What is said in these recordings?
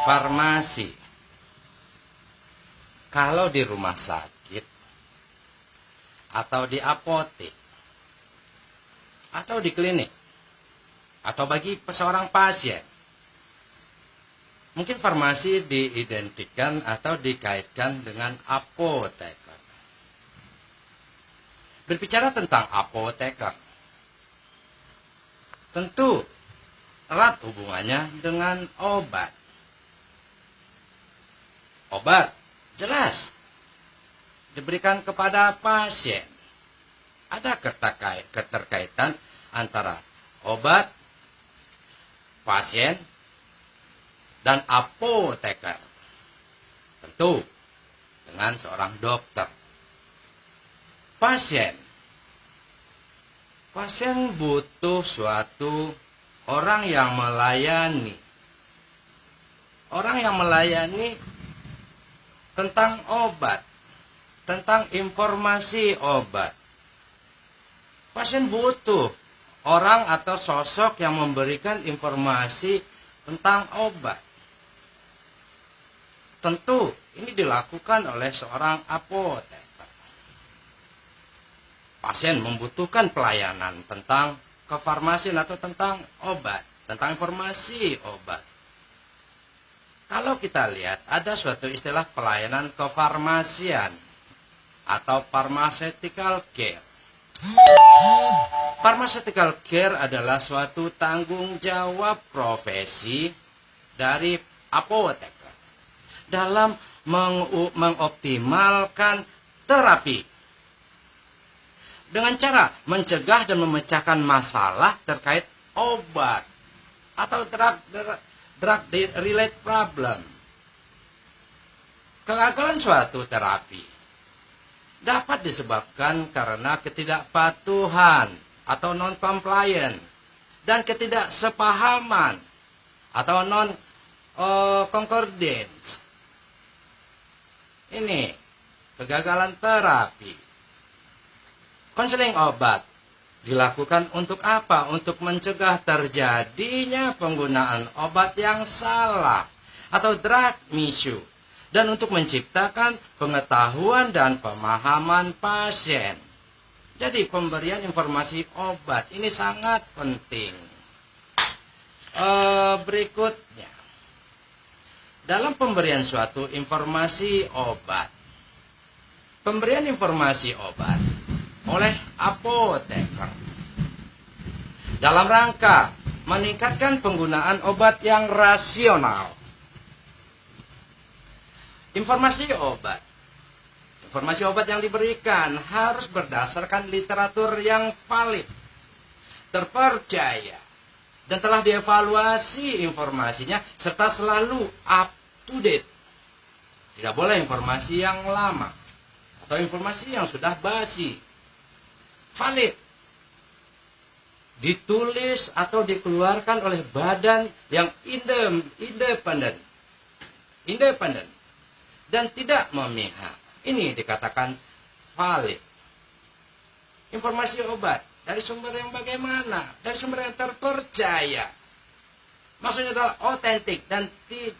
farmasi. Kalau di rumah sakit, atau di apotek, atau di klinik, atau bagi seorang pasien, mungkin farmasi diidentikan atau dikaitkan dengan apoteker. Berbicara tentang apoteker, tentu erat hubungannya dengan obat. Obat jelas diberikan kepada pasien. Ada keterkaitan antara obat, pasien, dan apoteker. Tentu dengan seorang dokter. Pasien butuh suatu orang yang melayani. Orang yang melayani tentang obat, tentang informasi obat. Pasien butuh orang atau sosok yang memberikan informasi tentang obat. Tentu ini dilakukan oleh seorang apoteker. Pasien membutuhkan pelayanan tentang kefarmasian atau tentang obat, tentang informasi obat. Kalau kita lihat, ada suatu istilah pelayanan kefarmasian atau pharmaceutical care. Pharmaceutical care adalah suatu tanggung jawab profesi dari apoteker dalam mengoptimalkan terapi dengan cara mencegah dan memecahkan masalah terkait obat atau drug-related problem. Kegagalan suatu terapi dapat disebabkan karena ketidakpatuhan atau non-compliant dan ketidaksepahaman atau non-concordance. Ini kegagalan terapi. Konseling obat dilakukan untuk apa? Untuk mencegah terjadinya penggunaan obat yang salah atau drug misuse, dan untuk menciptakan pengetahuan dan pemahaman pasien. Jadi pemberian informasi obat ini sangat penting. Berikutnya, dalam pemberian suatu informasi obat, pemberian informasi obat oleh apoteker dalam rangka meningkatkan penggunaan obat yang rasional. Informasi obat yang diberikan harus berdasarkan literatur yang valid, terpercaya, dan telah dievaluasi informasinya serta selalu up to date. Tidak boleh informasi yang lama atau informasi yang sudah basi. Valid, ditulis atau dikeluarkan oleh badan yang independen dan tidak memihak. Ini dikatakan valid. Informasi obat dari sumber yang bagaimana? Dari sumber yang terpercaya. Maksudnya adalah otentik dan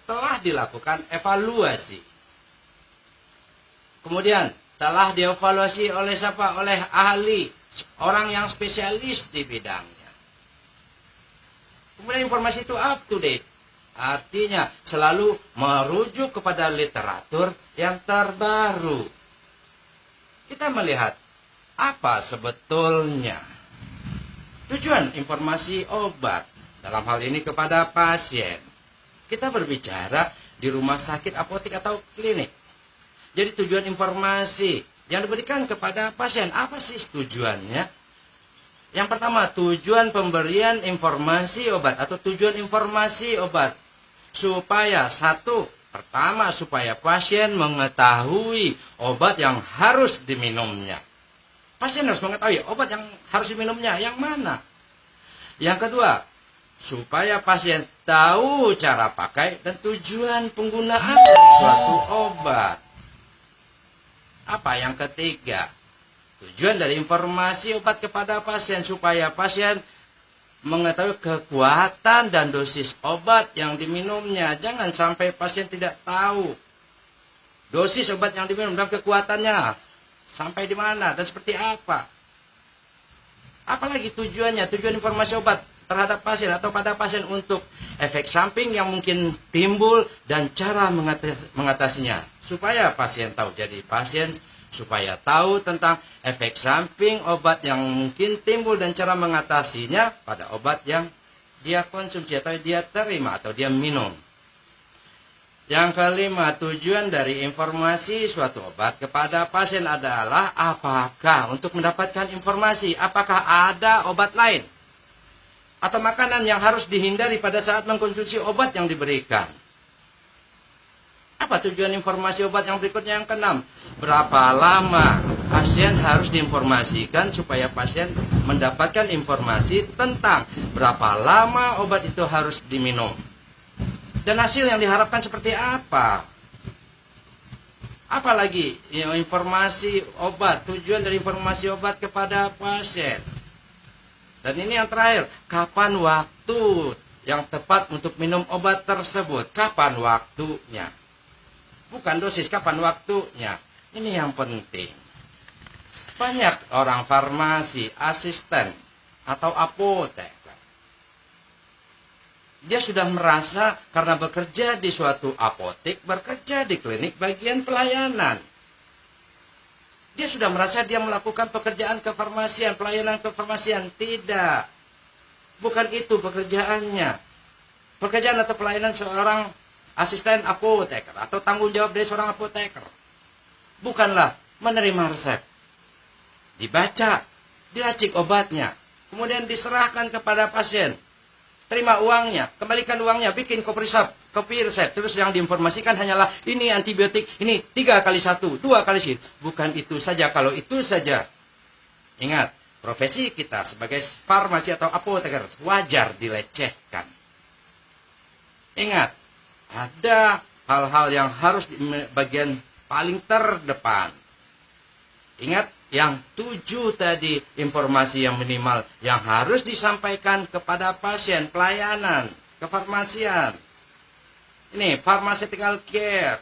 telah dilakukan evaluasi. Kemudian telah dievaluasi oleh siapa? Oleh ahli, orang yang spesialis di bidangnya. Kemudian informasi itu up to date. Artinya selalu merujuk kepada literatur yang terbaru. Kita melihat apa sebetulnya tujuan informasi obat dalam hal ini kepada pasien. Kita berbicara di rumah sakit, apotek atau klinik. Jadi tujuan informasi yang diberikan kepada pasien, apa sih tujuannya? Yang pertama, tujuan pemberian informasi obat atau tujuan informasi obat. Supaya supaya pasien mengetahui obat yang harus diminumnya. Pasien harus mengetahui obat yang harus diminumnya yang mana. Yang kedua, supaya pasien tahu cara pakai dan tujuan penggunaan dari suatu obat. Apa yang ketiga? Tujuan dari informasi obat kepada pasien supaya pasien mengetahui kekuatan dan dosis obat yang diminumnya. Jangan sampai pasien tidak tahu dosis obat yang diminum dan kekuatannya sampai di mana dan seperti apa. Apalagi tujuannya, tujuan informasi obat terhadap pasien atau pada pasien untuk efek samping yang mungkin timbul dan cara mengatasinya. Supaya pasien tahu. Jadi pasien supaya tahu tentang efek samping obat yang mungkin timbul dan cara mengatasinya pada obat yang dia konsumsi atau dia terima atau dia minum. Yang kelima, tujuan dari informasi suatu obat kepada pasien adalah apakah untuk mendapatkan informasi apakah ada obat lain atau makanan yang harus dihindari pada saat mengkonsumsi obat yang diberikan. Apa tujuan informasi obat yang berikutnya yang keenam? Berapa lama pasien harus diinformasikan supaya pasien mendapatkan informasi tentang berapa lama obat itu harus diminum. Dan hasil yang diharapkan seperti apa? Apalagi informasi obat, tujuan dari informasi obat kepada pasien. Dan ini yang terakhir, kapan waktu yang tepat untuk minum obat tersebut? Kapan waktunya? Bukan dosis, kapan waktunya. Ini yang penting. Banyak orang farmasi, asisten, atau apotek. Dia sudah merasa karena bekerja di suatu apotek, bekerja di klinik bagian pelayanan. Dia sudah merasa dia melakukan pekerjaan kefarmasian, pelayanan kefarmasian. Tidak. Bukan itu pekerjaannya. Pekerjaan atau pelayanan seorang asisten apoteker atau tanggung jawab dari seorang apoteker bukanlah menerima resep, dibaca, diracik obatnya, kemudian diserahkan kepada pasien, terima uangnya, kembalikan uangnya, bikin kopi resep, terus yang diinformasikan hanyalah ini antibiotik, ini 3 kali 1, 2 kali 1. Bukan itu saja. Kalau itu saja, ingat, profesi kita sebagai farmasi atau apoteker wajar dilecehkan. Ingat, ada hal-hal yang harus di bagian paling terdepan. Ingat, yang 7 tadi informasi yang minimal yang harus disampaikan kepada pasien, pelayanan, kefarmasian. Ini, pharmaceutical care.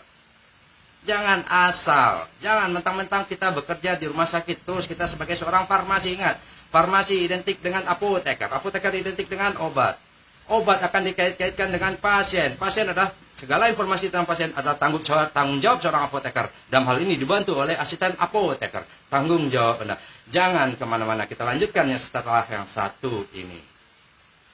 Jangan asal, jangan mentang-mentang kita bekerja di rumah sakit, terus kita sebagai seorang farmasi. Ingat, farmasi identik dengan apoteker, apoteker identik dengan obat. Obat akan dikait-kaitkan dengan pasien. Pasien adalah segala informasi tentang pasien adalah tanggung jawab seorang apoteker. Dalam hal ini dibantu oleh asisten apoteker. Tanggung jawab Anda. Jangan kemana-mana. Kita lanjutkan yang setelah yang satu ini.